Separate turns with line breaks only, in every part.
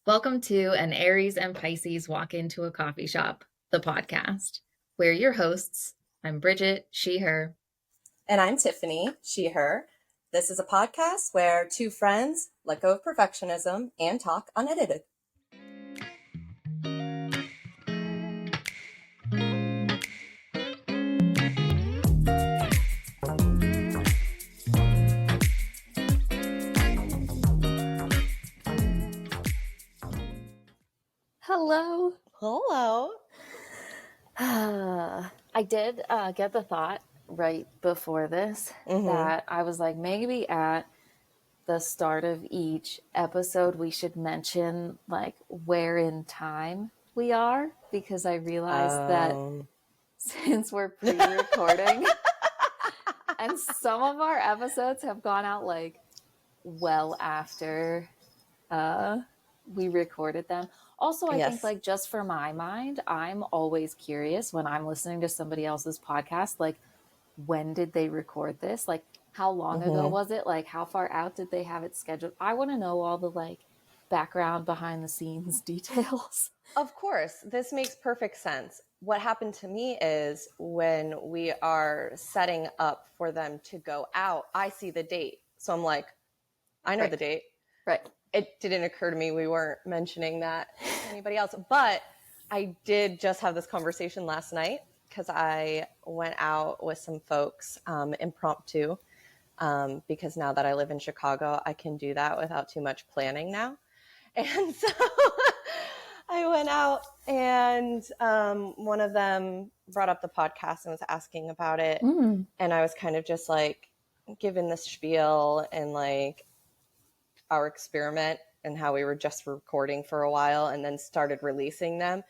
Welcome to An Aries and Pisces Walk Into a Coffee Shop, the podcast. We're your hosts. I'm Bridget, she, her.
And I'm Tiffany, she, her. This is a podcast where two friends let go of perfectionism and talk unedited.
Hello.
Hello.
I did get the thought right before this that I was like, maybe at the start of each episode, we should mention like where in time we are, because I realized that since we're pre-recording and some of our episodes have gone out like well after we recorded them. Also, I think like just for my mind, I'm always curious when I'm listening to somebody else's podcast, like when did they record this? Like how long ago was it? Like how far out did they have it scheduled? I want to know all the like background behind the scenes details.
Of course, this makes perfect sense. What happened to me is when we are setting up for them to go out, I see the date. So I'm like, I know the date.
Right.
It didn't occur to me we weren't mentioning that to anybody else. But I did just have this conversation last night because I went out with some folks impromptu because now that I live in Chicago, I can do that without too much planning now. And so I went out and one of them brought up the podcast and was asking about it. And I was kind of just like giving the spiel and like our experiment and how we were just recording for a while and then started releasing them.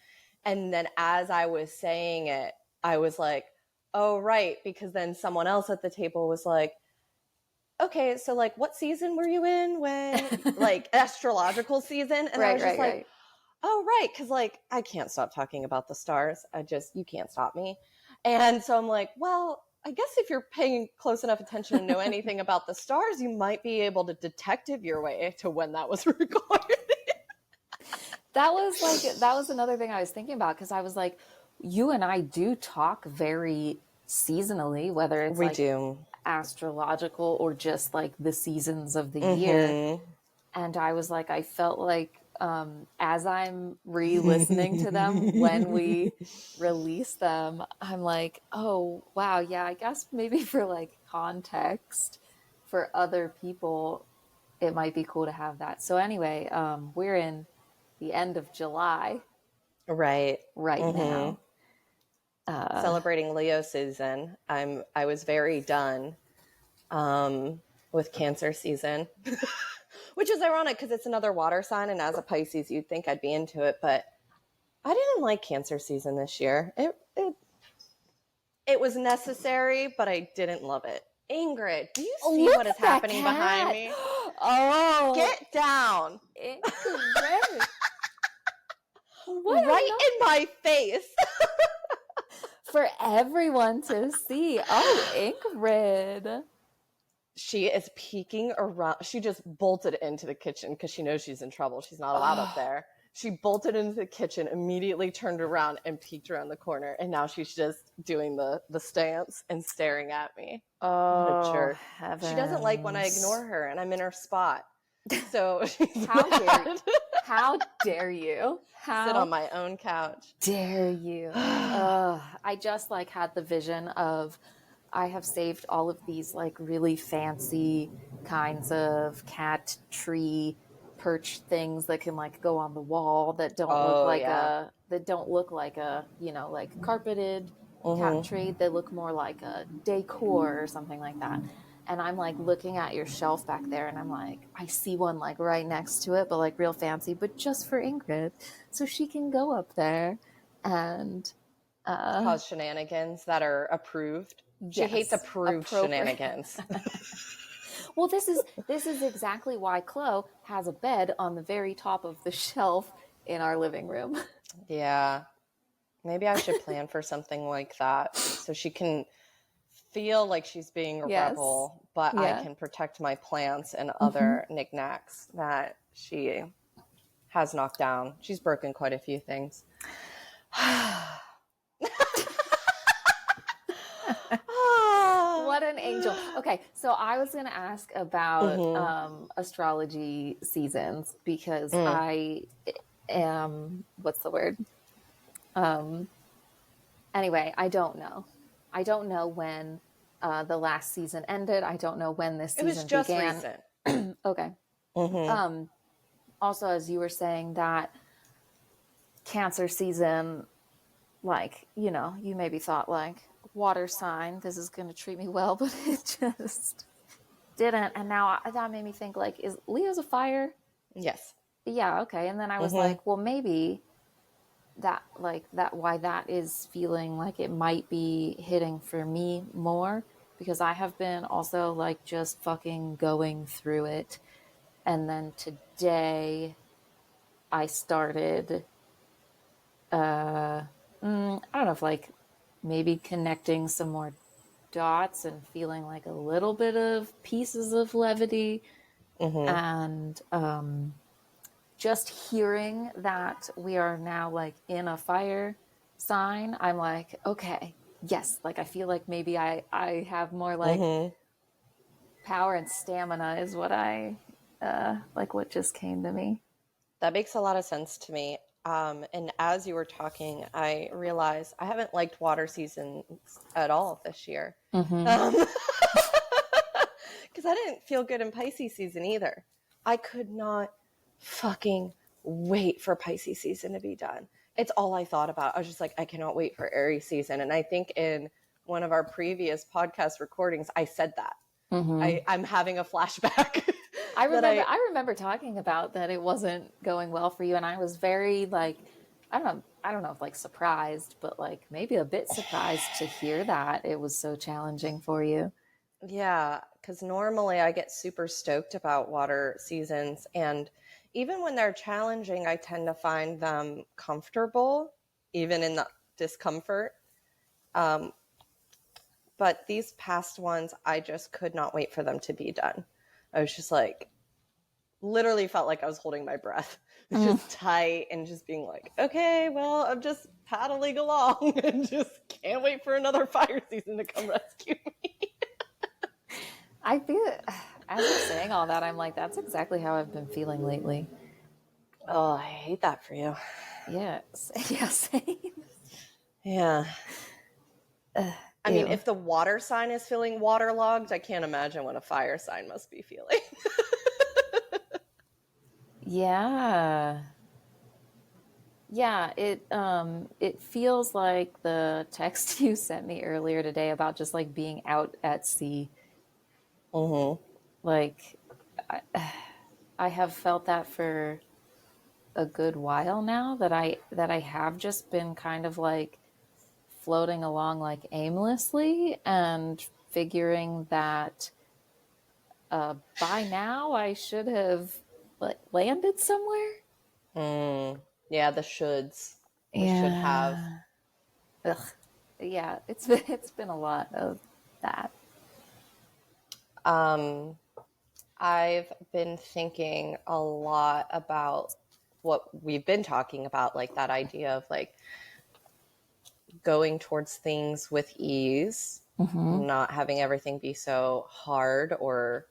And then as I was saying it, I was like, oh, right. Because then someone else at the table was like, okay, so like what season were you in when like astrological season? And I was just like, oh, right. Because like I can't stop talking about the stars. You can't stop me. And so I'm like, well, I guess if you're paying close enough attention to know anything about the stars, you might be able to detective your way to when that was recorded.
That was another thing I was thinking about, because I was like, you and I do talk very seasonally, whether it's astrological or just like the seasons of the year. And I was like, I felt like as I'm re-listening to them when we release them, I'm like, oh, wow, yeah, I guess maybe for like context for other people, it might be cool to have that. So anyway, we're in the end of July.
Right
now.
Celebrating Leo season. I was very done with Cancer season. Which is ironic because it's another water sign, and as a Pisces, you'd think I'd be into it, but I didn't like Cancer season this year. It was necessary, but I didn't love it. Ingrid, do you see what is happening behind me?
Oh,
get down!
Ingrid,
right in my face.
For everyone to see. Oh, Ingrid.
She is peeking around. She just bolted into the kitchen because she knows she's in trouble. She's not allowed up there. She bolted into the kitchen, immediately turned around and peeked around the corner. And now she's just doing the stance and staring at me.
Oh,
what a jerk.
Heavens.
She doesn't like when I ignore her and I'm in her spot. So
how dare you?
Sit on my own couch.
Dare you? I just like had the vision of, I have saved all of these like really fancy kinds of cat tree perch things that can like go on the wall that don't look like a you know, like carpeted cat tree. They look more like a decor or something like that. And I'm like looking at your shelf back there and I'm like, I see one like right next to it, but like real fancy, but just for Ingrid, so she can go up there and
cause shenanigans that are approved. She hates approved shenanigans.
Well, this is exactly why Chloe has a bed on the very top of the shelf in our living room.
Yeah. Maybe I should plan for something like that so she can feel like she's being a rebel, but I can protect my plants and other knickknacks that she has knocked down. She's broken quite a few things.
What an angel. Okay, so I was going to ask about astrology seasons because I am, what's the word? Anyway, I don't know. I don't know when the last season ended. I don't know when this season
began. It was just
began.
recent.
Okay. Also, as you were saying, that Cancer season, like, you know, you maybe thought like, water sign, this is going to treat me well, but it just didn't. And now that made me think, like, is Leo's a fire?
Yes.
Yeah, okay. And then I was like, well, maybe that, like, that, why that is feeling like it might be hitting for me more, because I have been also like just fucking going through it. And then today I started I don't know if like maybe connecting some more dots and feeling like a little bit of pieces of levity, and just hearing that we are now like in a fire sign, I'm like, okay, yes, like I feel like maybe I have more like power and stamina is what I like what just came to me.
That makes a lot of sense to me. And as you were talking, I realized I haven't liked water seasons at all this year. Because I didn't feel good in Pisces season either. I could not fucking wait for Pisces season to be done. It's all I thought about. I was just like, I cannot wait for Aries season. And I think in one of our previous podcast recordings, I said that. I'm having a flashback.
I remember talking about that it wasn't going well for you, and I was very like, I don't know if like surprised, but like maybe a bit surprised to hear that it was so challenging for you.
Yeah, because normally I get super stoked about water seasons, and even when they're challenging, I tend to find them comfortable, even in the discomfort. But these past ones, I just could not wait for them to be done. I was just like, literally felt like I was holding my breath, just tight, and just being like, okay, well, I'm just paddling along and just can't wait for another fire season to come rescue me.
I feel, as you're saying all that, I'm like, that's exactly how I've been feeling lately.
Oh, I hate that for you.
Yeah, yeah, same.
Yeah. I mean, if the water sign is feeling waterlogged, I can't imagine what a fire sign must be feeling.
Yeah. Yeah, it feels like the text you sent me earlier today about just like being out at sea. Like I, I have felt that for a good while now, that I have just been kind of like floating along like aimlessly, and figuring that by now I should have like landed somewhere.
Yeah, the shoulds. The should have.
Yeah. Ugh. Yeah, it's been a lot of that.
I've been thinking a lot about what we've been talking about, like that idea of like going towards things with ease, not having everything be so hard, or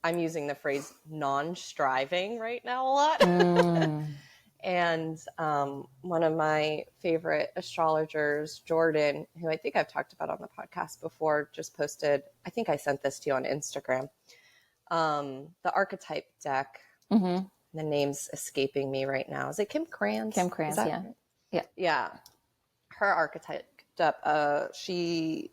I'm using the phrase non-striving right now a lot. And one of my favorite astrologers, Jordan, who I think I've talked about on the podcast before, just posted, I think I sent this to you on Instagram, the archetype deck. The name's escaping me right now. Is it Kim Kranz?
Kim Kranz, yeah.
Right?
Yeah.
Yeah. Her archetype, she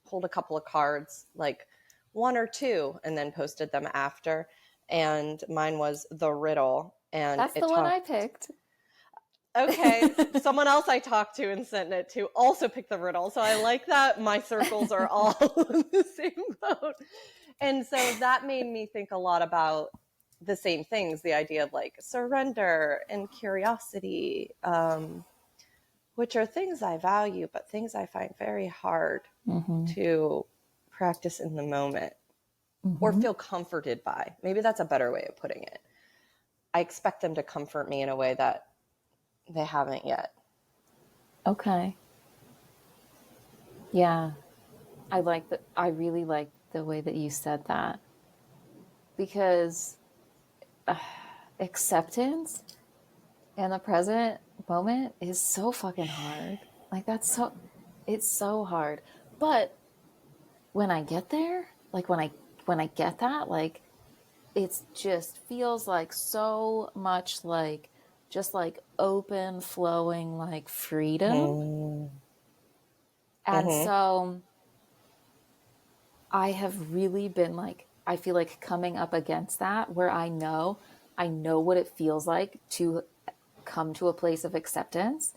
pulled a couple of cards, like one or two, and then posted them after. And mine was the riddle. And
that's the one I picked.
Okay, someone else I talked to and sent it to also picked the riddle. So I like that my circles are all in the same boat. And so that made me think a lot about the same things, the idea of like surrender and curiosity, which are things I value, but things I find very hard to practice in the moment or feel comforted by. Maybe that's a better way of putting it. I expect them to comfort me in a way that they haven't yet.
Okay. Yeah. I really like the way that you said that, because acceptance in the present moment is so fucking hard. Like it's so hard. But when I get there, like when I get that, like it just feels like so much like just like open flowing like freedom.
Mm-hmm.
And
Mm-hmm.
so I have really been like, I feel like coming up against that where I know what it feels like to come to a place of acceptance.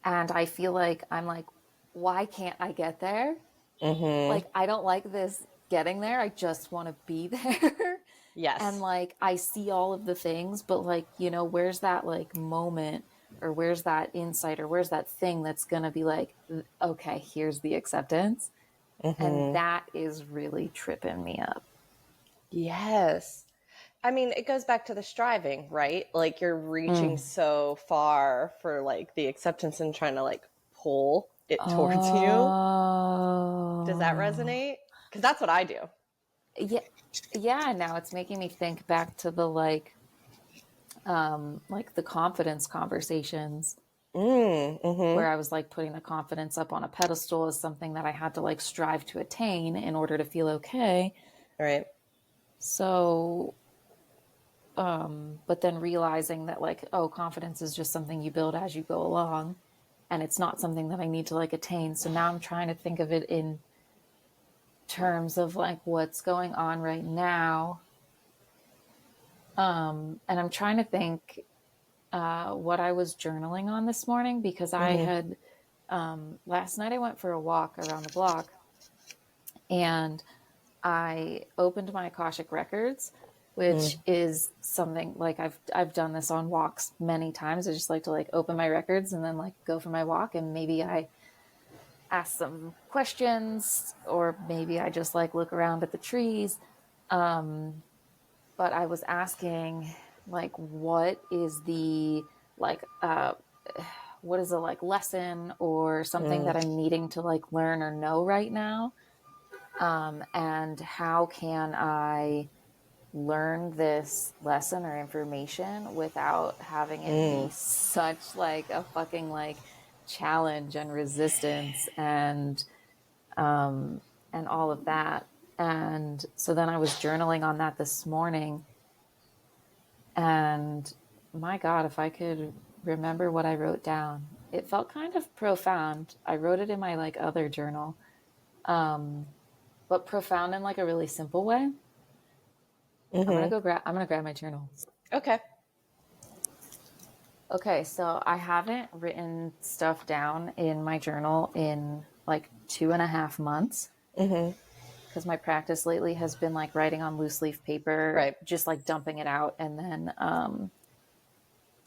And I feel like I'm like, why can't I get there?
Mm-hmm.
Like, I don't like this getting there. I just want to be there. And
Yes.
like, I see all of the things, but like, where's that like moment, or where's that insight, or where's that thing that's going to be like, okay, here's the acceptance. And
Mm-hmm.
that is really tripping me up.
Yes. I mean, it goes back to the striving, right? Like you're reaching
Mm.
so far for like the acceptance and trying to like pull it towards you. Does that
Oh,
resonate? Because that's what I do.
yeah. Yeah. Now it's making me think back to the like the confidence conversations
Mm-hmm.
where I was like putting the confidence up on a pedestal as something that I had to like strive to attain in order to feel okay.
Right.
So, but then realizing that like, oh, confidence is just something you build as you go along, and it's not something that I need to like attain. So now I'm trying to think of it in terms of like what's going on right now. And I'm trying to think what I was journaling on this morning, because I
Mm-hmm.
had last night I went for a walk around the block, and I opened my akashic records, which is something like I've done this on walks many times. I just like to like open my records and then like go for my walk, and maybe I ask some questions, or maybe I just like look around at the trees. But I was asking like what is the like what is a like lesson or something that I'm needing to like learn or know right now, and how can I learn this lesson or information without having it be
Mm-hmm.
such like a fucking like challenge and resistance and all of that. And so then I was journaling on that this morning, and my God, if I could remember what I wrote down, it felt kind of profound. I wrote it in my like other journal, but profound in like a really simple way.
Mm-hmm.
I'm gonna grab my journal.
Okay.
Okay, so I haven't written stuff down in my journal in like 2.5 months,
Mm-hmm.
because my practice lately has been like writing on loose leaf paper,
Right.
just like dumping it out and then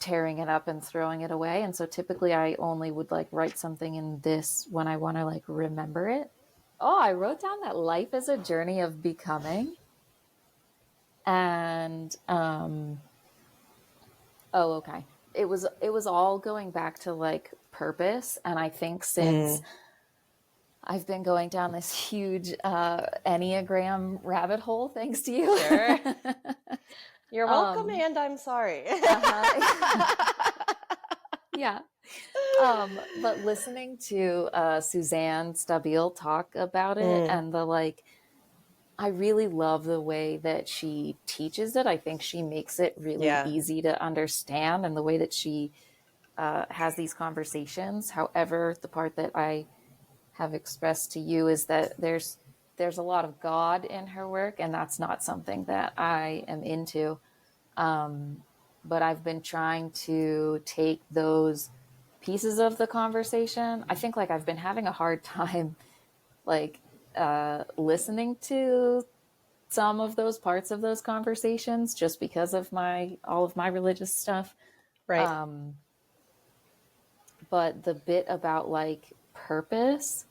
tearing it up and throwing it away. And so typically I only would like write something in this when I want to like remember it. Oh, I wrote down that life is a journey of becoming. And oh, okay. It was all going back to like purpose, and I think since
Mm.
I've been going down this huge Enneagram rabbit hole, thanks to you.
Sure. You're welcome,
um,
and I'm sorry.
uh-huh. Yeah. But listening to Suzanne Stabile talk about it,
Mm.
and the like, I really love the way that she teaches it. I think she makes it really
Yeah.
easy to understand, and the way that she has these conversations. However, the part that I have expressed to you is that there's a lot of God in her work, and that's not something that I am into. But I've been trying to take those pieces of the conversation. I think like I've been having a hard time like listening to some of those parts of those conversations, just because of my all of my religious stuff.
Right.
But the bit about like purpose,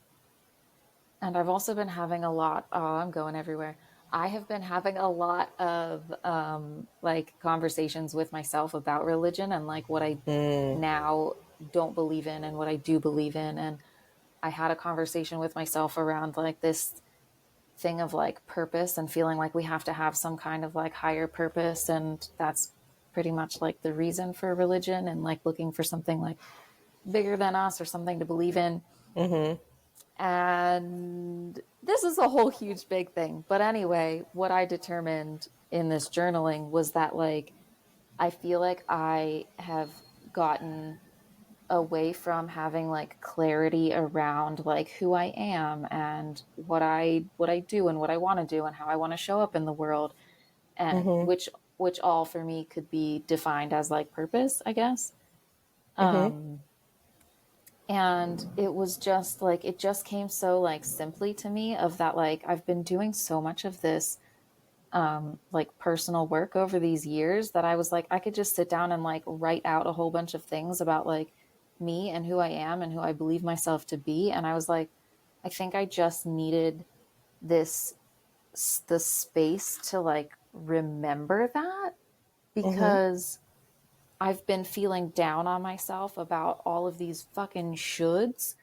and I've also been having a lot, oh, I'm going everywhere. I have been having a lot of like conversations with myself about religion and like what I now don't believe in and what I do believe in. And I had a conversation with myself around like this thing of like purpose and feeling like we have to have some kind of like higher purpose. And that's pretty much like the reason for religion, and like looking for something like bigger than us or something to believe in.
Mm-hmm.
And this is a whole huge big thing. But anyway, what I determined in this journaling was that like I feel like I have gotten away from having like clarity around like who I am and what I do and what I want to do and how I want to show up in the world, and
Mm-hmm.
which all for me could be defined as like purpose, I guess.
Mm-hmm.
And it was just like it just came so like simply to me of that like I've been doing so much of this like personal work over these years that I was like I could just sit down and like write out a whole bunch of things about like me and who I am and who I believe myself to be. And I was like, I think I just needed this the space to like remember that,
Mm-hmm.
because I've been feeling down on myself about all of these fucking shoulds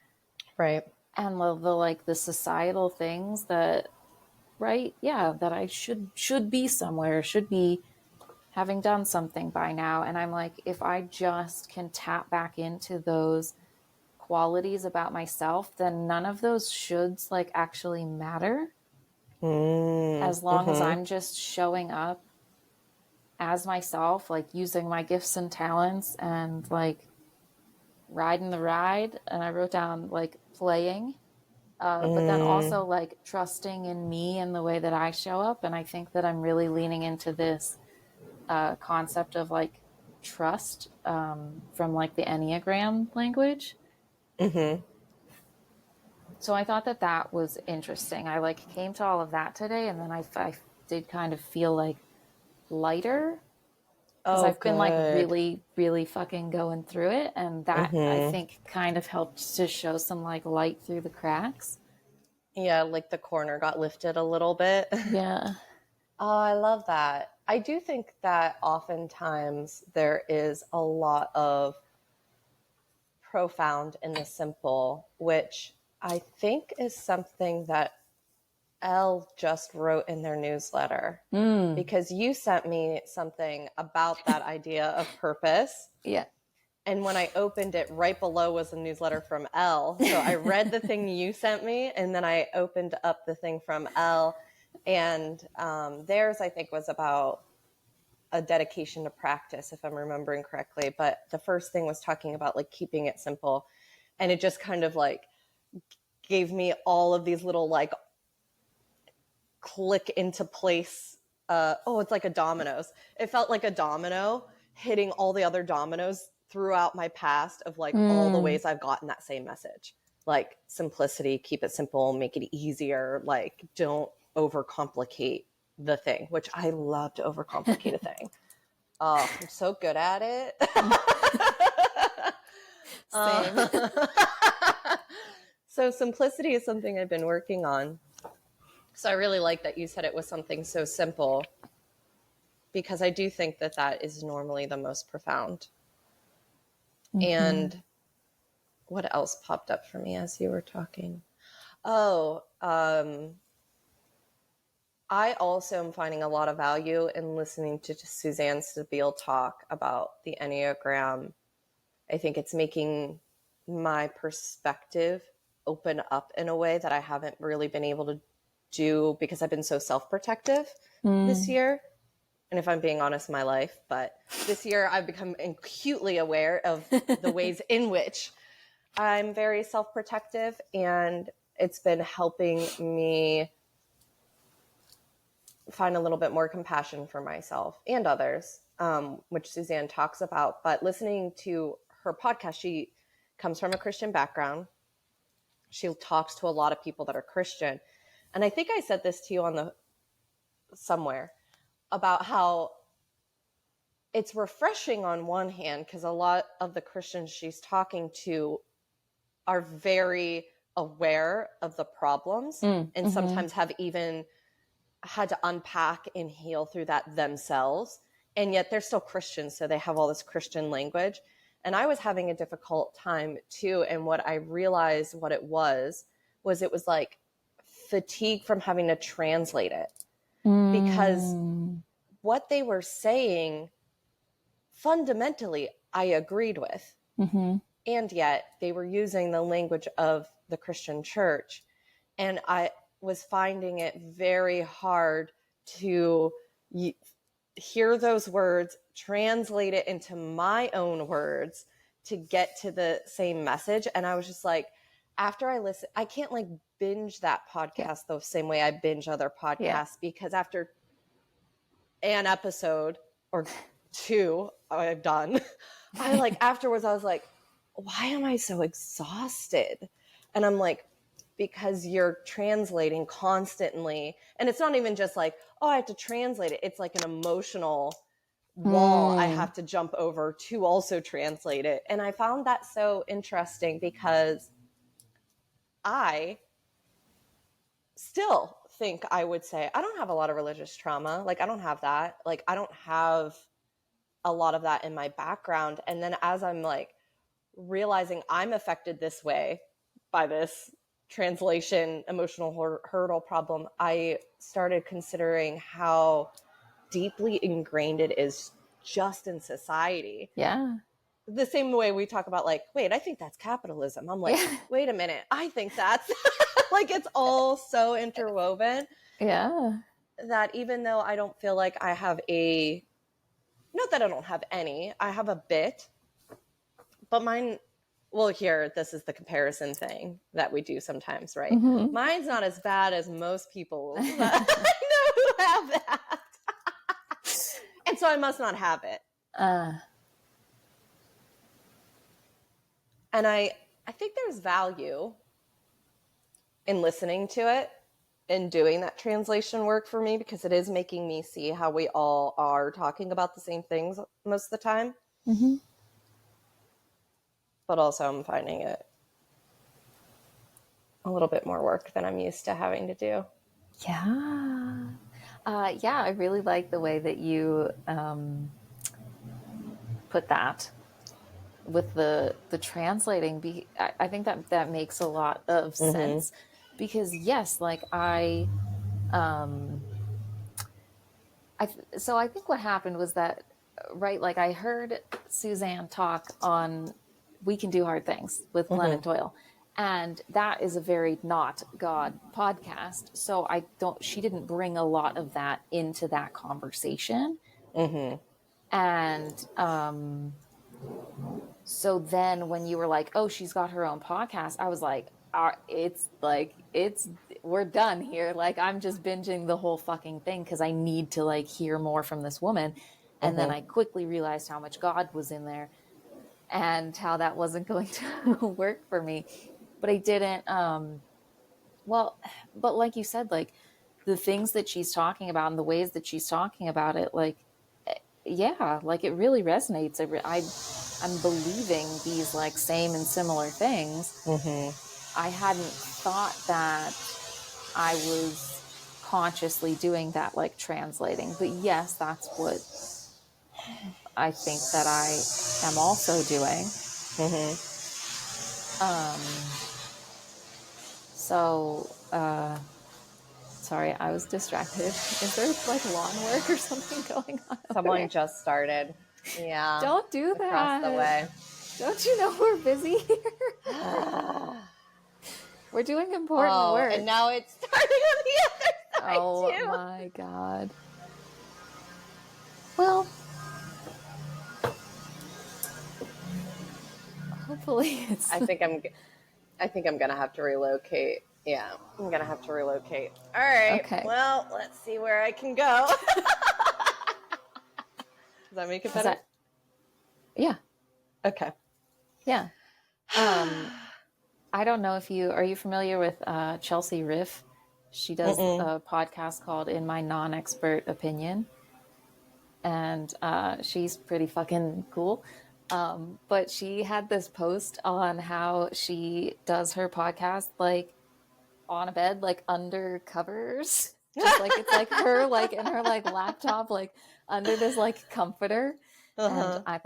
Right.
and the like the societal things that, right, yeah, that I should be somewhere, should be having done something by now. And I'm like, if I just can tap back into those qualities about myself, then none of those shoulds like actually matter, as long as
Mm-hmm.
I'm just showing up as myself, like using my gifts and talents and like riding the ride. And I wrote down like playing, but then
Mm.
also like trusting in me and the way that I show up. And I think that I'm really leaning into this concept of like trust, from like the Enneagram language.
Mm-hmm.
So I thought that that was interesting. I like came to all of that today, and then I did kind of feel like lighter, because
Oh,
I've been like
good.
really, really fucking going through it. And that I
Mm-hmm.
think kind of helped to show some like light through the cracks.
Yeah, like the corner got lifted a little bit.
Yeah.
Oh, I love that. I do think that oftentimes there is a lot of profound in the simple, which I think is something that Elle just wrote in their newsletter,
Mm.
because you sent me something about that idea of purpose.
Yeah.
And when I opened it, right below was a newsletter from Elle. So I read the thing you sent me, and then I opened up the thing from Elle. And theirs, I think, was about a dedication to practice, if I'm remembering correctly. But the first thing was talking about like keeping it simple. And it just kind of like gave me all of these little like click into place. It's like a dominoes. It felt like a domino hitting all the other dominoes throughout my past of like all the
Mm.
ways I've gotten that same message. Like simplicity, keep it simple, make it easier. Like don't overcomplicate the thing, which I love to overcomplicate a thing. Oh, I'm so good at it.
Same.
So simplicity is something I've been working on. So I really like that you said it was something so simple, because I do think that that is normally the most profound.
Mm-hmm.
And what else popped up for me as you were talking? Oh, I also am finding a lot of value in listening to Suzanne Stabile talk about the Enneagram. I think it's making my perspective open up in a way that I haven't really been able to do, because I've been so self-protective this
Mm.
year. And if I'm being honest, my life, but this year I've become acutely aware of the ways in which I'm very self-protective, and it's been helping me find a little bit more compassion for myself and others, which Suzanne talks about. But listening to her podcast, she comes from a Christian background. She talks to a lot of people that are Christian. And I think I said this to you on the somewhere about how it's refreshing on one hand, because a lot of the Christians she's talking to are very aware of the problems,
Mm.
and
Mm-hmm.
sometimes have even had to unpack and heal through that themselves. And yet they're still Christians, so they have all this Christian language. And I was having a difficult time too. And what I realized what it was it was like fatigue from having to translate it. Because what they were saying, fundamentally, I agreed with. And yet they were using the language of the Christian church. And I was finding it very hard to hear those words, translate it into my own words to get to the same message. And I was just like, after I listen, I can't like binge that podcast the same way I binge other podcasts, because after an episode or two I've done, I like afterwards I was like, why am I so exhausted? And I'm like, because you're translating constantly. And it's not even just like, oh, I have to translate it. It's like an emotional wall I have to jump over to also translate it. And I found that so interesting because I still think I would say I don't have a lot of religious trauma. Like I don't have that. Like I don't have a lot of that in my background. And then as I'm like realizing I'm affected this way by this translation emotional hurdle problem, I started considering how deeply ingrained it is just in society.
Yeah.
The same way we talk about like, wait, I think that's capitalism. I'm like, wait a minute, I think that's like, it's all so interwoven.
Yeah.
That even though I don't feel like I have not that I don't have any, I have a bit, but mine, well, here, this is the comparison thing that we do sometimes, right? Mine's not as bad as most people that I know who have that. And so I must not have it. And I think there's value in listening to it and doing that translation work for me, because it is making me see how we all are talking about the same things most of the time. But also I'm finding it a little bit more work than I'm used to having to do.
Yeah. Yeah, I really like the way that you put that with the translating. I think that makes a lot of sense, because yes, like so I think what happened was that, right, like I heard Suzanne talk on We Can Do Hard Things with Glennon Doyle, and that is a very not God podcast. So she didn't bring a lot of that into that conversation. And so then when you were like, oh, she's got her own podcast, I was like, we're done here. Like, I'm just binging the whole fucking thing because I need to like hear more from this woman. And then I quickly realized how much God was in there and how that wasn't going to work for me. But I didn't, but like you said, like the things that she's talking about and the ways that she's talking about it, like, yeah, like it really resonates. I'm believing these like same and similar things. I hadn't thought that I was consciously doing that, like translating. But yes, that's what I think that I am also doing. Sorry, I was distracted. Is there like lawn work or something going on?
Someone just started. Yeah.
Don't do that.
Across the way.
Don't you know we're busy here? We're doing important work.
And now it's starting on the other side too.
Oh my God. Well, hopefully it's.
I think I'm gonna have to relocate. Yeah, I'm gonna have to relocate. All right.
Okay.
Well, let's see where I can go. Does that make it better?
Yeah.
Okay.
Yeah. I don't know if are you familiar with Chelsea Riff? She does a podcast called In My Non-Expert Opinion. And she's pretty fucking cool. But she had this post on how she does her podcast like on a bed, like under covers. Just like it's like her like in her like laptop like under this like comforter. And
Uh-huh.
I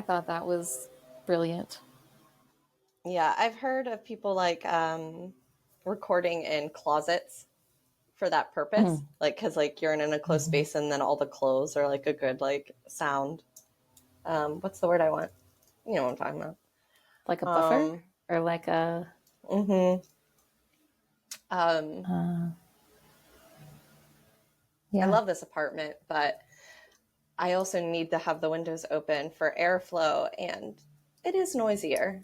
thought that was brilliant.
Yeah, I've heard of people like recording in closets for that purpose.
Mm.
Like, because like you're in an enclosed space and then all the clothes are like a good like sound. What's the word I want? You know what I'm talking about.
Like a buffer
Um,
or like a
mm-hmm. Um,
uh,
I
yeah.
love this apartment, but I also need to have the windows open for airflow, and it is noisier.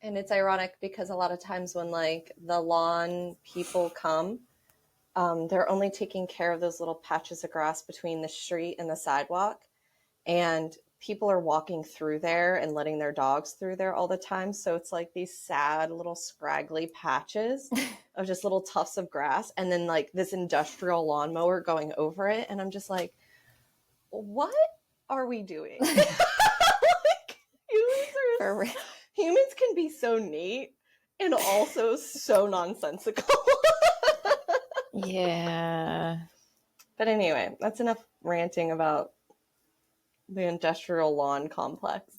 And it's ironic because a lot of times when like the lawn people come, they're only taking care of those little patches of grass between the street and the sidewalk. And people are walking through there and letting their dogs through there all the time. So it's like these sad little scraggly patches of just little tufts of grass. And then like this industrial lawnmower going over it. And I'm just like, what are we doing? Like,
For real.
humans can be so neat and also so nonsensical.
Yeah.
But anyway, that's enough ranting about the industrial lawn complex.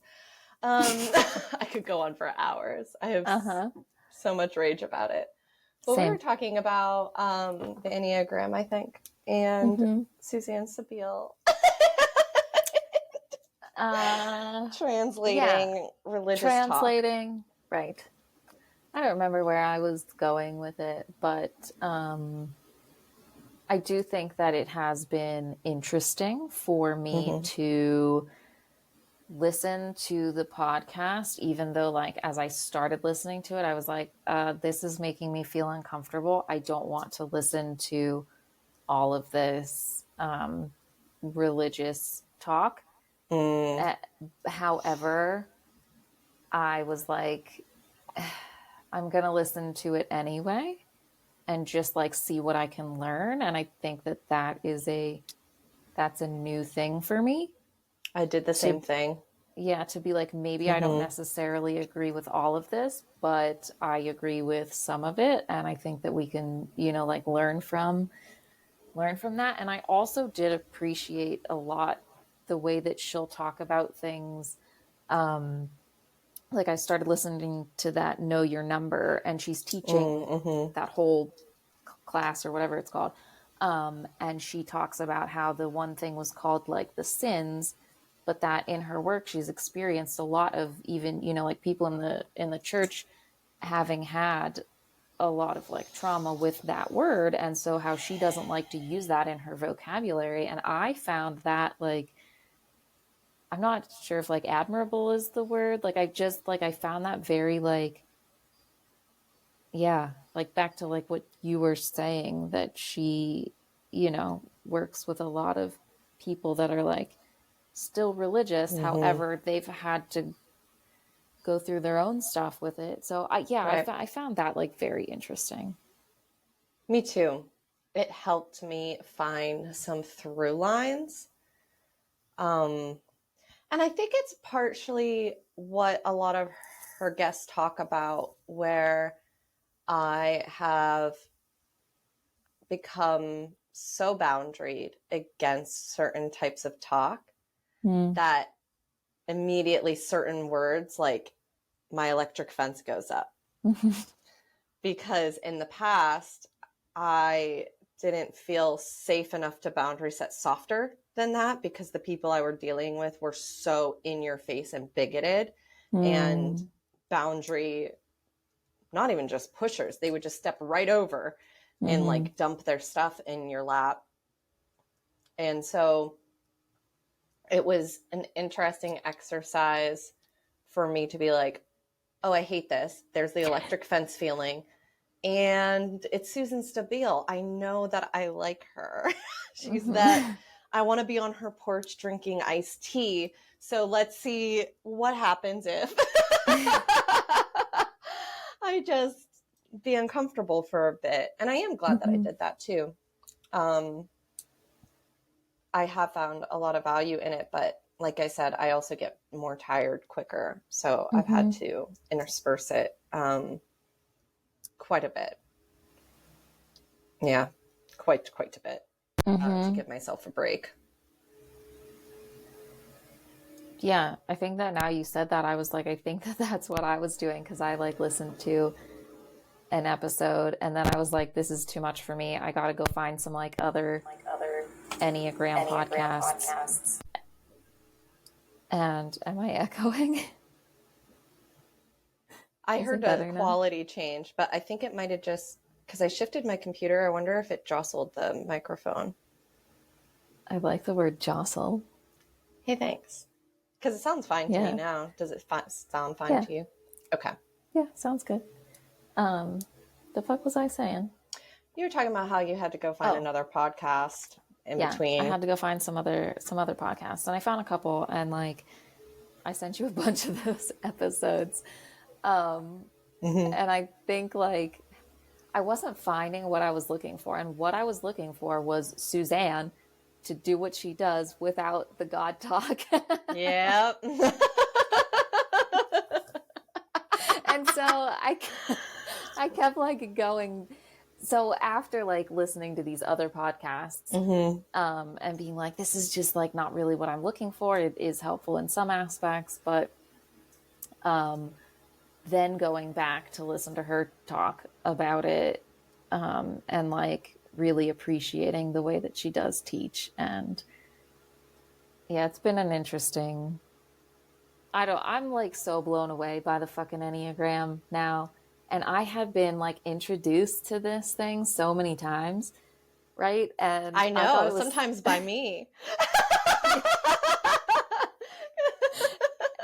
I could go on for hours. I have
Uh-huh.
so much rage about it. But we were
Same.
talking about the Enneagram, I think, and
Mm-hmm.
Suzanne Sabile
Yeah.
translating religious talk.
Translating. Right. I don't remember where I was going with it, but I do think that it has been interesting for me
Mm-hmm.
to listen to the podcast, even though, like, as I started listening to it, I was like, this is making me feel uncomfortable. I don't want to listen to all of this religious talk.
Mm,
However, I was like, I'm going to listen to it anyway and just like see what I can learn. And I think that that's a new thing for me
I did the
to,
same thing.
yeah, to be like, maybe I don't
Mm-hmm.
necessarily agree with all of this, but I agree with some of it. And I think that we can, like learn from that. And I also did appreciate a lot the way that she'll talk about things. Like I started listening to that Know Your Number, and she's teaching
Mm-hmm.
that whole class or whatever it's called. And she talks about how the one thing was called like the sins, but that in her work she's experienced a lot of, even like people in the church having had a lot of like trauma with that word, and so how she doesn't like to use that in her vocabulary. And I found that like, I'm not sure if like admirable is the word, like I found that very like, yeah, like back to like what you were saying, that she works with a lot of people that are like still religious,
Mm-hmm.
however they've had to go through their own stuff with it. So
Right.
I found that like very interesting.
Me too. It helped me find some through lines. Um, and I think it's partially what a lot of her guests talk about, where I have become so boundaried against certain types of talk
Mm.
that immediately certain words, like my electric fence goes up. Because in the past, I didn't feel safe enough to boundary set softer than that, because the people I were dealing with were so in your face and bigoted and
Mm.
boundary, not even just pushers. They would just step right over and
Mm-hmm.
like dump their stuff in your lap. And so it was an interesting exercise for me to be like, oh, I hate this. There's the electric fence feeling. And it's Susan Stabile. I know that I like her. She's that,
Mm-hmm.
I want to be on her porch drinking iced tea. So let's see what happens if I just be uncomfortable for a bit. And I am glad that I
Mm-hmm.
did that too. Um, I have found a lot of value in it, but like I said, I also get more tired quicker. So I've
Mm-hmm.
had to intersperse it quite a bit. Yeah, quite a bit to
Mm-hmm.
give myself a break.
Yeah, I think that now you said that, I was like, I think that that's what I was doing because I like listened to an episode and then I was like, this is too much for me. I gotta go find some like other Enneagram podcasts. And am I echoing?
I
Is it
heard a
better now?
quality change, but I think it might have just because I shifted my computer. I wonder if it jostled the microphone.
I like the word jostle.
Hey, thanks. Because it sounds fine to me
Yeah.
now. Does it sound fine
Yeah.
to you? Okay.
Yeah, sounds good. The fuck was I saying?
You were talking about how you had to go find
Oh,
another podcast in
yeah. I
between.
had to go find some other podcasts and I found a couple and like I sent you a bunch of those episodes.
Mm-hmm.
And I think like I wasn't finding what I was looking for. And what I was looking for was Suzanne to do what she does without the God talk.
Yep.
And so I kept like going. So after like listening to these other podcasts,
Mm-hmm.
and being like, this is just like not really what I'm looking for. It is helpful in some aspects, but then going back to listen to her talk about it, and like really appreciating the way that she does teach. And yeah, it's been an interesting. I'm like so blown away by the fucking Enneagram now. And I have been like introduced to this thing so many times, right? And
I
I thought
know,
it was,
sometimes by me.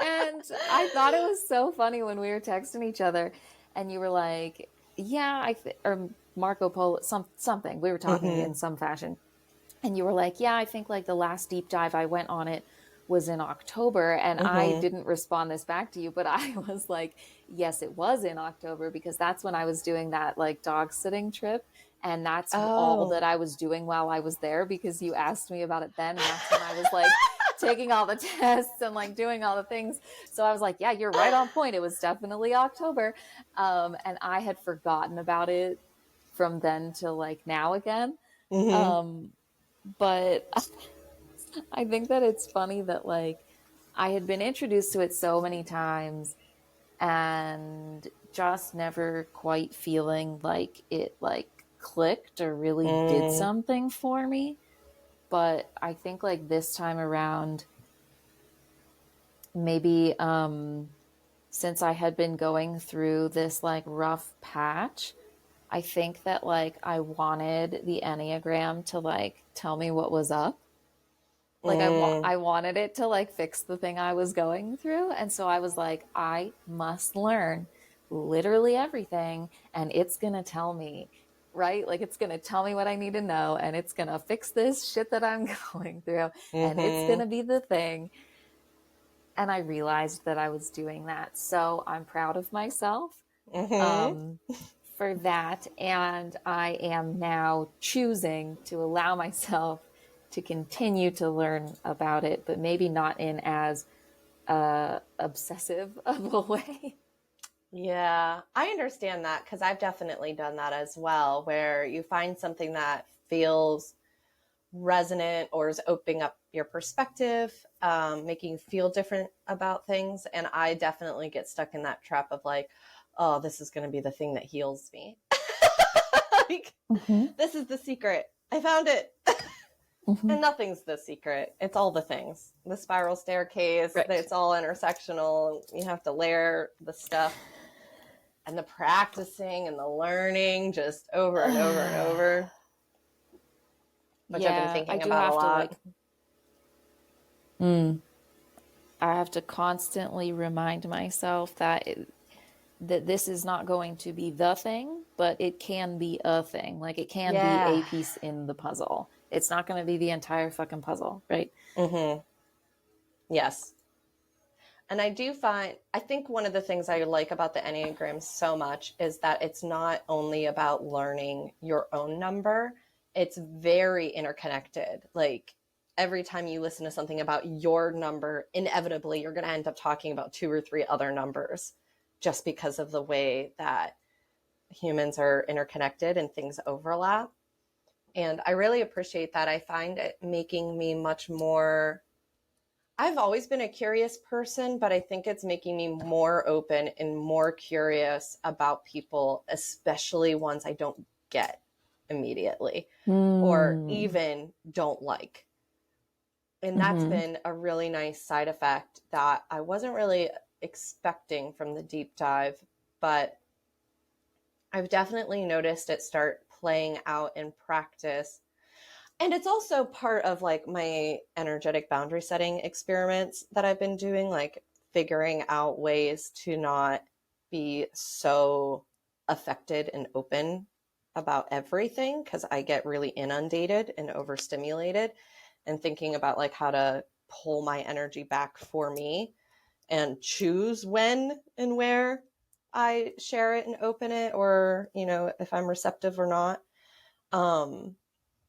and I thought it was so funny when we were texting each other and you were like, yeah, or Marco Polo, something. We were talking
Mm-hmm.
in some fashion. And you were like, yeah, I think like the last deep dive I went on it was in October. And I
Mm-hmm.
didn't respond this back to you, but I was like, yes, it was in October because that's when I was doing that like dog sitting trip. And that's all
Oh.
that I was doing while I was there because you asked me about it then. And that's when I was like taking all the tests and like doing all the things. So I was like, yeah, you're right on point. It was definitely October. And I had forgotten about it from then till like now again.
Mm-hmm.
Um, but I think that it's funny that like I had been introduced to it so many times and just never quite feeling like it like clicked or really did
Mm.
something for me. But I think like this time around, maybe since I had been going through this like rough patch, I think that like I wanted the Enneagram to like tell me what was up. Like
Mm.
I wanted it to like fix the thing I was going through, and so I was like, I must learn literally everything, and it's gonna tell me, right? Like it's gonna tell me what I need to know, and it's gonna fix this shit that I'm going through, and it's
Mm-hmm.
gonna be the thing. And I realized that I was doing that, so I'm proud of myself,
Mm-hmm.
um, for that, and I am now choosing to allow myself to continue to learn about it, but maybe not in as obsessive of a way.
Yeah, I understand that because I've definitely done that as well, where you find something that feels resonant or is opening up your perspective, making you feel different about things. And I definitely get stuck in that trap of like, oh, this is going to be the thing that heals me. Like,
Mm-hmm.
this is the secret. I found it.
Mm-hmm.
And nothing's the secret. It's all the things. The spiral staircase,
Right.
it's all intersectional. You have to layer the stuff and the practicing and the learning just over and over and over, which I've been
Yeah, I
thinking
do
about a
have to
lot.
like, I have to constantly remind myself that that this is not going to be the thing, but it can be a thing. Like it can be
Yeah.
a piece in the puzzle. It's not going to be the entire fucking puzzle, right?
Mm-hmm. Yes. And I think one of the things I like about the Enneagram so much is that it's not only about learning your own number, it's very interconnected. Like every time you listen to something about your number, inevitably you're going to end up talking about two or three other numbers just because of the way that humans are interconnected and things overlap. And I really appreciate that. I find it making me much more, I've always been a curious person, but I think it's making me more open and more curious about people, especially ones I don't get immediately or even don't like. And that's been a really nice side effect that I wasn't really expecting from the deep dive, but I've definitely noticed it start playing out in practice. And it's also part of like my energetic boundary setting experiments that I've been doing, like figuring out ways to not be so affected and open about everything, because I get really inundated and overstimulated, and thinking about like how to pull my energy back for me and choose when and where I share it and open it, or, you know, if I'm receptive or not.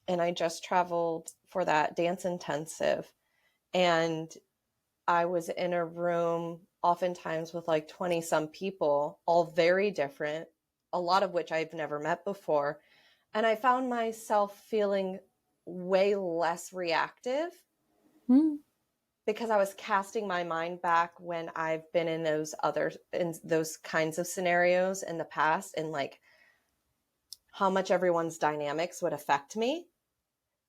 And I just traveled for that dance intensive, and I was in a room oftentimes with like 20 some people, all very different, a lot of which I've never met before. And I found myself feeling way less reactive because I was casting my mind back when I've been in those kinds of scenarios in the past, and like how much everyone's dynamics would affect me.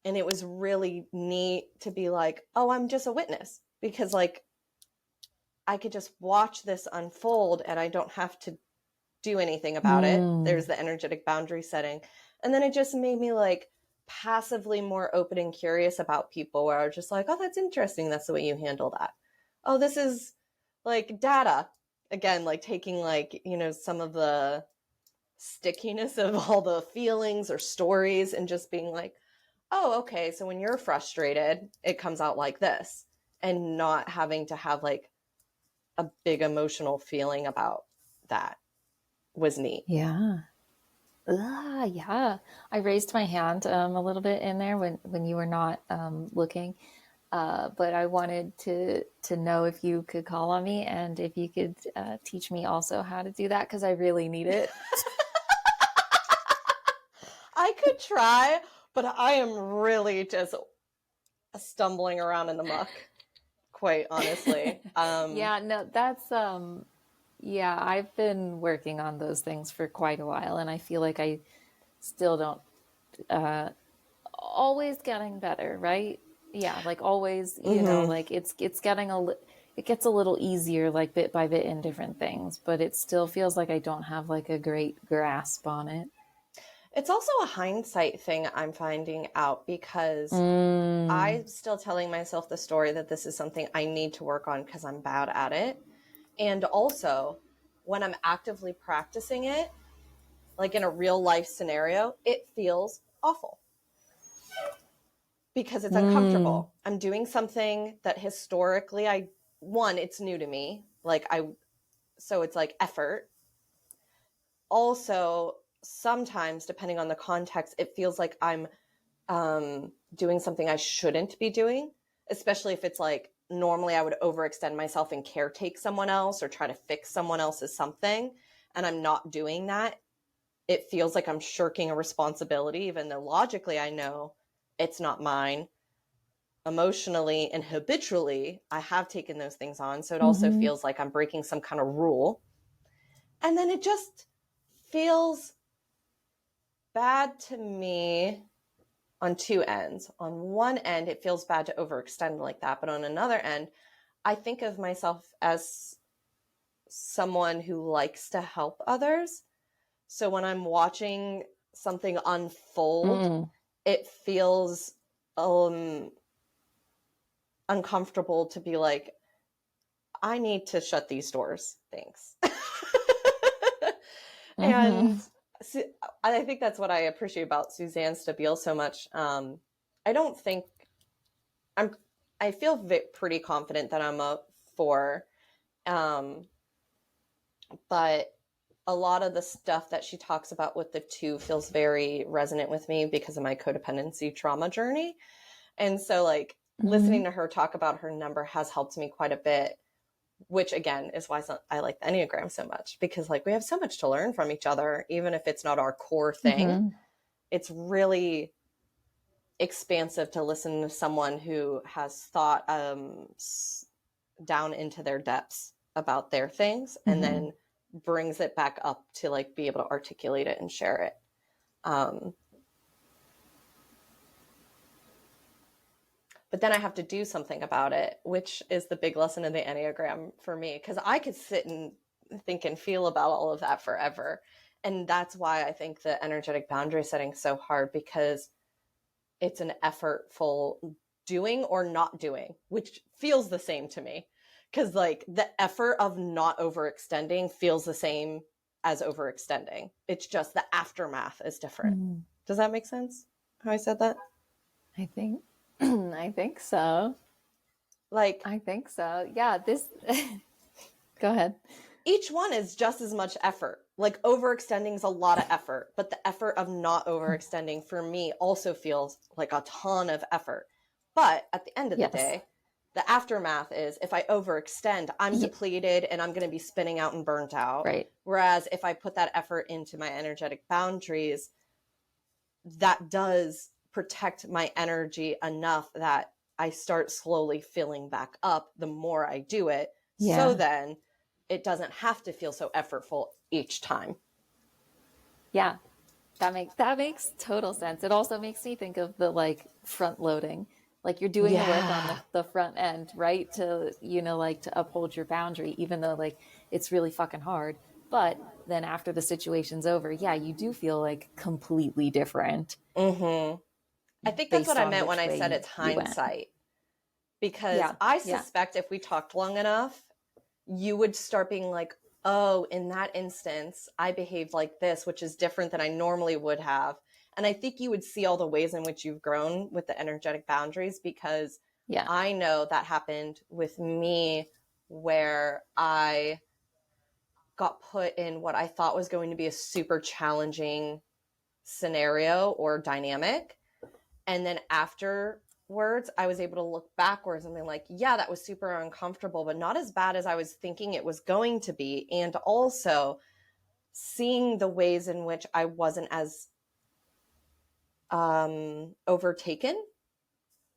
And it was really neat to be like, oh, I'm just a witness, because like I could just watch this unfold and I don't have to do anything about it. There's the energetic boundary setting. And then it just made me like passively more open and curious about people, where I was just like, oh, that's interesting. That's the way you handle that. Oh, this is like data. Again, like taking like, you know, some of the stickiness of all the feelings or stories and just being like, oh, okay, so when you're frustrated, it comes out like this, and not having to have like a big emotional feeling about that was neat.
Yeah. Yeah. I raised my hand a little bit in there when you were not looking. But I wanted to know if you could call on me and if you could teach me also how to do that, because I really need it.
I could try, but I am really just stumbling around in the muck, quite honestly.
Yeah, no, that's yeah, I've been working on those things for quite a while, and I feel like I still don't always getting better, right? Yeah, like always, you know,
Mm-hmm.
like it's getting it gets a little easier like bit by bit in different things, but it still feels like I don't have like a great grasp on it.
It's also a hindsight thing I'm finding out, because
Mm,
I'm still telling myself the story that this is something I need to work on because I'm bad at it. And also, when I'm actively practicing it, like in a real life scenario, it feels awful because it's
mm,
uncomfortable. I'm doing something that historically one, it's new to me. So it's like effort. Also, sometimes, depending on the context, it feels like I'm doing something I shouldn't be doing, especially if it's like normally I would overextend myself and caretake someone else or try to fix someone else's something. And I'm not doing that. It feels like I'm shirking a responsibility, even though logically I know it's not mine. Emotionally and habitually, I have taken those things on. So it also
mm-hmm,
feels like I'm breaking some kind of rule. And then it just feels bad to me on two ends. On one end, it feels bad to overextend like that. But on another end, I think of myself as someone who likes to help others. So when I'm watching something unfold,
mm.
it feels uncomfortable to be like, I need to shut these doors. Thanks.
Mm-hmm.
And I think that's what I appreciate about Suzanne Stabile so much. I don't think I'm, I feel pretty confident that I'm a four. Um, but a lot of the stuff that she talks about with the two feels very resonant with me because of my codependency trauma journey. And so like
Mm-hmm.
listening to her talk about her number has helped me quite a bit, which again is why I like the Enneagram so much, because like we have so much to learn from each other, even if it's not our core thing.
Mm-hmm.
It's really expansive to listen to someone who has thought down into their depths about their things and then brings it back up to like be able to articulate it and share it. But then I have to do something about it, which is the big lesson in the Enneagram for me, because I could sit and think and feel about all of that forever. And that's why I think the energetic boundary setting is so hard, because it's an effortful doing or not doing, which feels the same to me. Because like the effort of not overextending feels the same as overextending. It's just the aftermath is different. Does that make sense? How I said that?
I think I think so.
Like,
I think so. Yeah, this go ahead.
each one is just as much effort. Like overextending is a lot of effort, but the effort of not overextending for me also feels like a ton of effort. But at the end of the day, the aftermath is if I overextend, I'm depleted and I'm going to be spinning out and burnt out.
Right.
Whereas if I put that effort into my energetic boundaries, that does protect my energy enough that I start slowly filling back up the more I do it. Yeah. So then it doesn't have to feel so effortful each time.
Yeah. That makes total sense. It also makes me think of the like front loading. Like you're doing the work on the front end, right? To, like to uphold your boundary, even though like it's really fucking hard. But then after the situation's over, yeah, you do feel like completely different.
I think that's what I meant when I said it's hindsight. Because I suspect if we talked long enough, you would start being like, oh, in that instance, I behaved like this, which is different than I normally would have. And I think you would see all the ways in which you've grown with the energetic boundaries, because I know that happened with me where I got put in what I thought was going to be a super challenging scenario or dynamic. And then afterwards, I was able to look backwards and be like, yeah, that was super uncomfortable, but not as bad as I was thinking it was going to be. And also seeing the ways in which I wasn't as overtaken.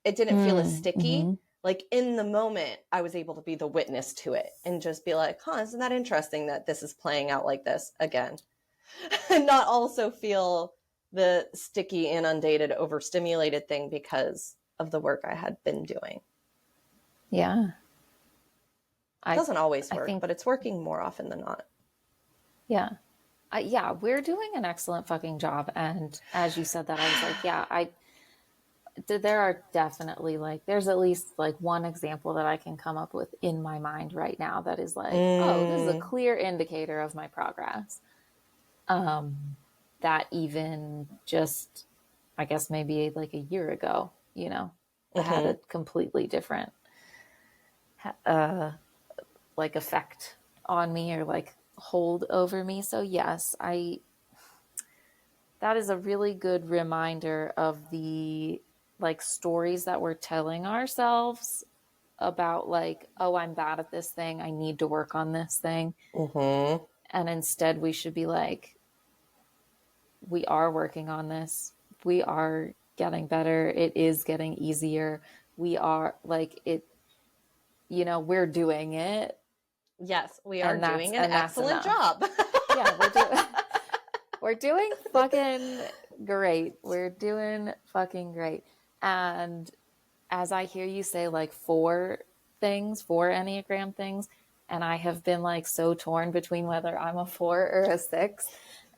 It didn't feel as sticky. Like in the moment, I was able to be the witness to it and just be like, huh, isn't that interesting that this is playing out like this again? And not also feel the sticky, inundated, overstimulated thing because of the work I had been doing.
Yeah.
It doesn't always work, but it's working more often than not.
Yeah. We're doing an excellent fucking job. And as you said that, I was like, there are definitely like, there's at least like one example that I can come up with in my mind right now that is like, oh, this is a clear indicator of my progress. That even just, I guess maybe like a year ago, I had a completely different like effect on me or like hold over me. So yes, that is a really good reminder of the like stories that we're telling ourselves about like, oh, I'm bad at this thing, I need to work on this thing. And instead we should be like, we are working on this, we are getting better, it is getting easier, we are like it, we're doing it.
Yes, we are doing an excellent job.
Yeah, we're doing fucking great. We're doing fucking great. And as I hear you say like four Enneagram things, and I have been like so torn between whether I'm a 4 or a 6.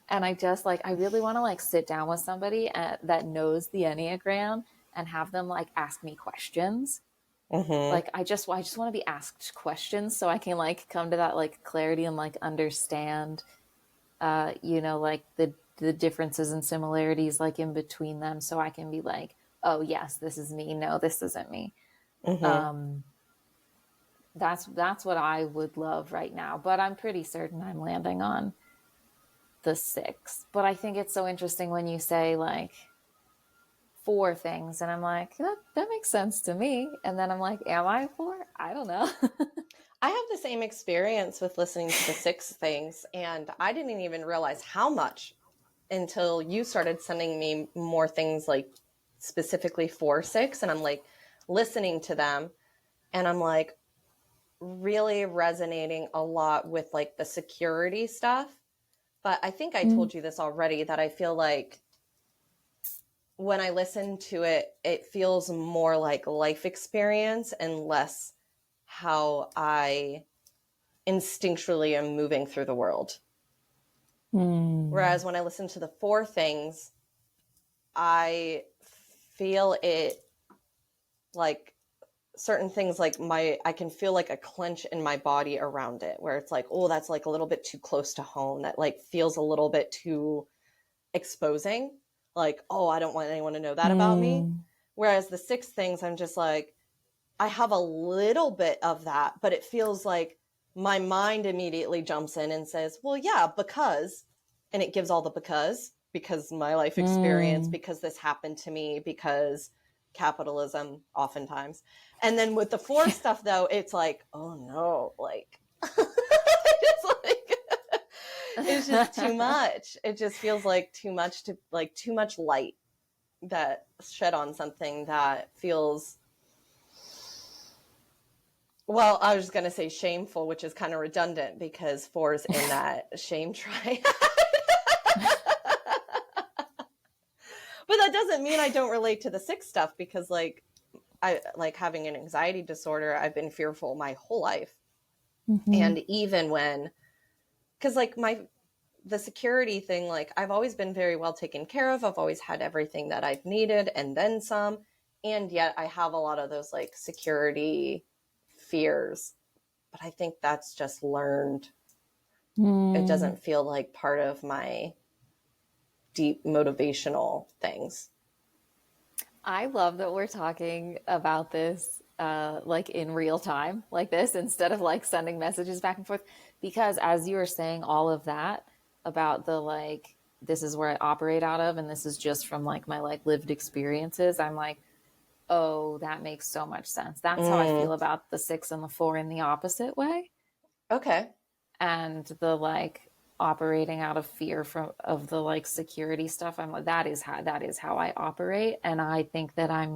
And I just like, I really want to like sit down with somebody that knows the Enneagram and have them like ask me questions. Like I just want to be asked questions so I can like come to that like clarity and like understand like the differences and similarities like in between them, so I can be like, oh yes, this is me, no, this isn't me. That's what I would love right now, but I'm pretty certain I'm landing on the 6. But I think it's so interesting when you say like 4 things, and I'm like, that makes sense to me, and then I'm like, am I 4? I don't know.
I have the same experience with listening to the 6 things, and I didn't even realize how much until you started sending me more things like specifically 4-6, and I'm like listening to them, and I'm like really resonating a lot with like the security stuff. But I think I told you this already, that I feel like when I listen to it, it feels more like life experience and less how I instinctually am moving through the world. Whereas when I listen to the 4 things, I feel it like certain things, like I can feel like a clench in my body around it, where it's like, oh, that's like a little bit too close to home. That like feels a little bit too exposing. Like, oh, I don't want anyone to know that about me. Whereas the 6 things, I'm just like, I have a little bit of that, but it feels like my mind immediately jumps in and says, well, yeah, because, and it gives all the because my life experience, because this happened to me, because capitalism oftentimes. And then with the 4 stuff though, it's like, oh no, like, it's like, it's just too much. It just feels like too much too much light that shed on something that feels, well, I was just going to say shameful, which is kind of redundant because 4's in that shame triad. But that doesn't mean I don't relate to the 6 stuff, because like I like having an anxiety disorder, I've been fearful my whole life. And even when, because like the security thing, like I've always been very well taken care of. I've always had everything that I've needed and then some. And yet I have a lot of those like security fears. But I think that's just learned. It doesn't feel like part of my deep motivational things.
I love that we're talking about this like in real time like this, instead of like sending messages back and forth, because as you were saying all of that about the like, this is where I operate out of and this is just from like my like lived experiences, I'm like, oh, that makes so much sense. That's how I feel about the 6 and the 4 in the opposite way.
Okay.
And the like operating out of fear from of the like security stuff, I'm like, that is how I operate. And I think that I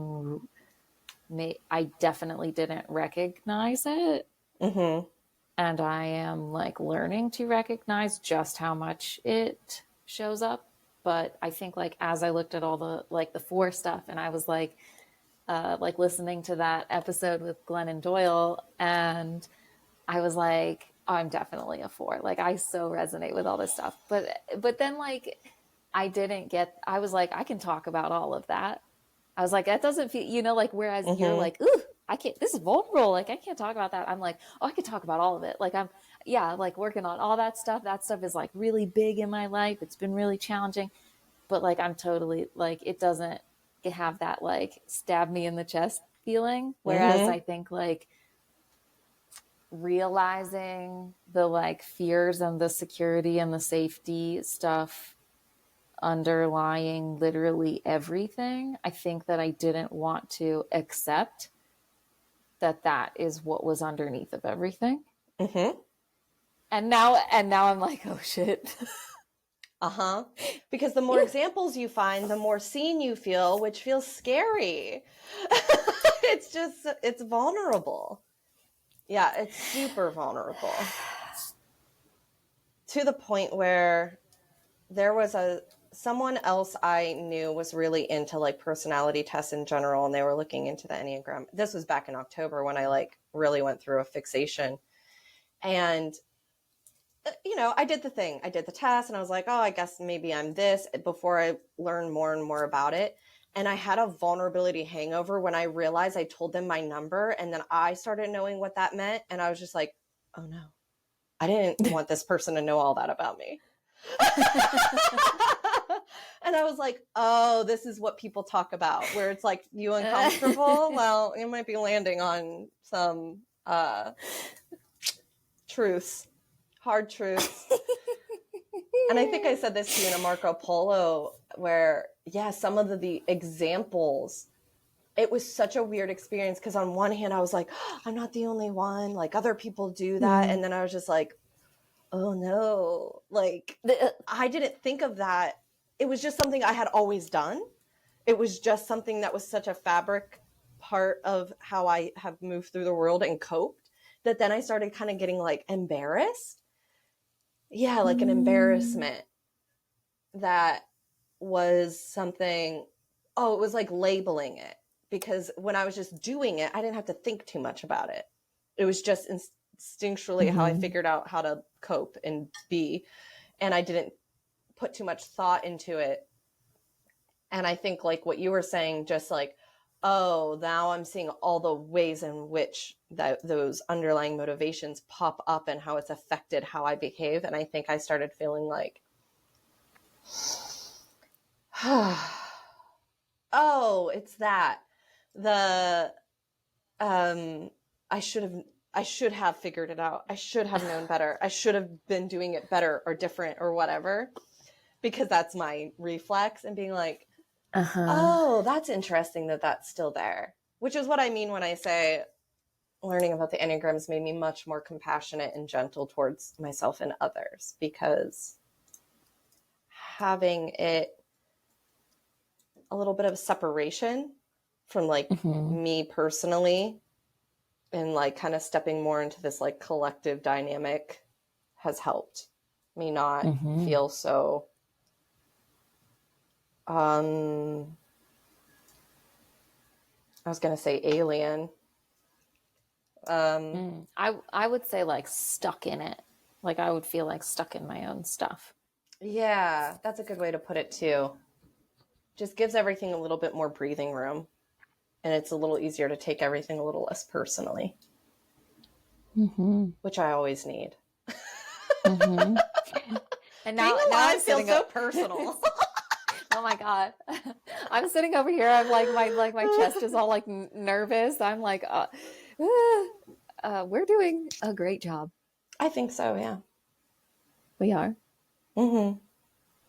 definitely didn't recognize it. And I am like learning to recognize just how much it shows up. But I think like as I looked at all the like the 4 stuff, and I was like listening to that episode with Glenn and Doyle, and I was like, oh, I'm definitely a 4. Like I so resonate with all this stuff. But then like I was like, I can talk about all of that. I was like, that doesn't feel, like, whereas you're like, ooh, I can't, this is vulnerable. Like, I can't talk about that. I'm like, oh, I can talk about all of it. Like, like working on all that stuff. That stuff is like really big in my life. It's been really challenging. But like, I'm totally like, it doesn't have that like stab me in the chest feeling. Whereas I think like realizing the like fears and the security and the safety stuff underlying literally everything, I think that I didn't want to accept that is what was underneath of everything. And now I'm like, oh shit.
Because the more examples you find, the more seen you feel, which feels scary. It's vulnerable. Yeah, it's super vulnerable. To the point where there was someone else I knew was really into like personality tests in general, and they were looking into the Enneagram. This was back in October when I like really went through a fixation. And I did the thing. I did the test and I was like, oh, I guess maybe I'm this, before I learned more and more about it. And I had a vulnerability hangover when I realized I told them my number, and then I started knowing what that meant. And I was just like, oh no, I didn't want this person to know all that about me. And I was like, oh, this is what people talk about, where it's like, you uncomfortable? Well, you might be landing on some truths, hard truths. And I think I said this to you in a Marco Polo, where, some of the examples, it was such a weird experience, because on one hand, I was like, oh, I'm not the only one. Like, other people do that. And then I was just like, oh no, like, I didn't think of that. It was just something I had always done. it was just something that was such a fabric part of how I have moved through the world and coped, that then I started kind of getting like embarrassed. Yeah, like an embarrassment that was something, oh, it was like labeling it, because when I was just doing it, I didn't have to think too much about it. It was just instinctually how I figured out how to cope and be, and I didn't put too much thought into it. And I think like what you were saying, just like, oh, now I'm seeing all the ways in which those underlying motivations pop up and how it's affected how I behave. And I think I started feeling like, oh, it's that. The I should have figured it out. I should have known better. I should have been doing it better or different or whatever, because that's my reflex, and being like, oh, that's interesting that that's still there, which is what I mean when I say learning about the Enneagrams made me much more compassionate and gentle towards myself and others, because having it a little bit of separation from like me personally, and like kind of stepping more into this like collective dynamic has helped me not feel so I was gonna say alien.
I would say like stuck in it. Like I would feel like stuck in my own stuff.
Yeah, that's a good way to put it too. Just gives everything a little bit more breathing room, and it's a little easier to take everything a little less personally, which I always need.
And
Being
now I'm
alive feels
sitting
so personal.
Oh my God. I'm sitting over here. I'm like, my chest is all like nervous. I'm like, we're doing a great job.
I think so, yeah.
We are.